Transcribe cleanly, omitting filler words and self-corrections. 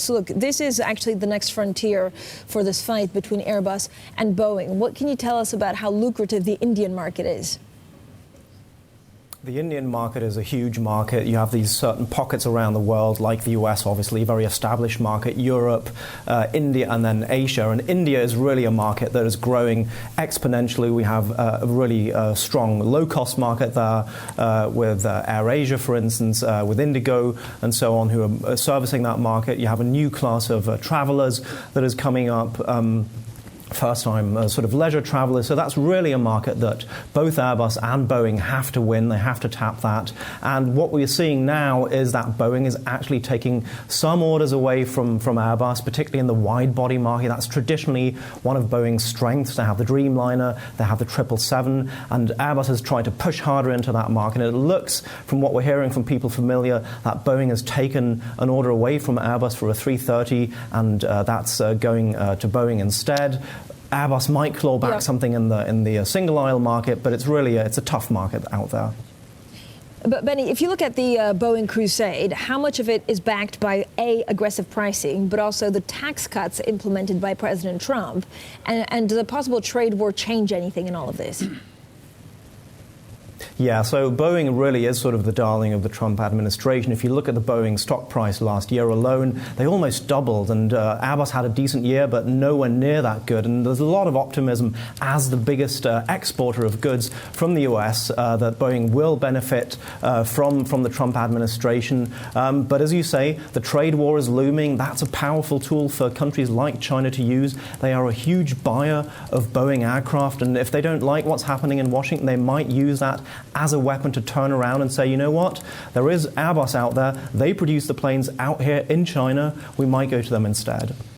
So look, this is actually the next frontier for this fight between Airbus and Boeing. What can you tell us about how lucrative the Indian market is? The Indian market is a huge market. You have these certain pockets around the world, like the US, obviously, very established market, Europe, India, and then Asia. And India is really a market that is growing exponentially. We have a really strong low-cost market there with AirAsia, for instance, with Indigo and so on, who are servicing that market. You have a new class of travelers that is coming up. First-time sort of leisure travelers. So that's really a market that both Airbus and Boeing have to win. They have to tap that. And what we're seeing now is that Boeing is actually taking some orders away from Airbus, particularly in the wide-body market. That's traditionally one of Boeing's strengths. They have the Dreamliner, they have the 777, and Airbus has tried to push harder into that market. And it looks, from what we're hearing from people familiar, that Boeing has taken an order away from Airbus for a 330, and that's going to Boeing instead. Airbus might claw back something in the single aisle market, but it's really it's a tough market out there. But Benny, if you look at the Boeing crusade, how much of it is backed by aggressive pricing, but also the tax cuts implemented by President Trump, and does a possible trade war change anything in all of this? Yeah, so Boeing really is sort of the darling of the Trump administration. If you look at the Boeing stock price last year alone, they almost doubled, and Airbus had a decent year, but nowhere near that good. And there's a lot of optimism as the biggest exporter of goods from the US that Boeing will benefit from the Trump administration. But as you say, the trade war is looming. That's a powerful tool for countries like China to use. They are a huge buyer of Boeing aircraft, and if they don't like what's happening in Washington, they might use that as a weapon to turn around and say, you know what, there is Airbus out there, they produce the planes out here in China, we might go to them instead.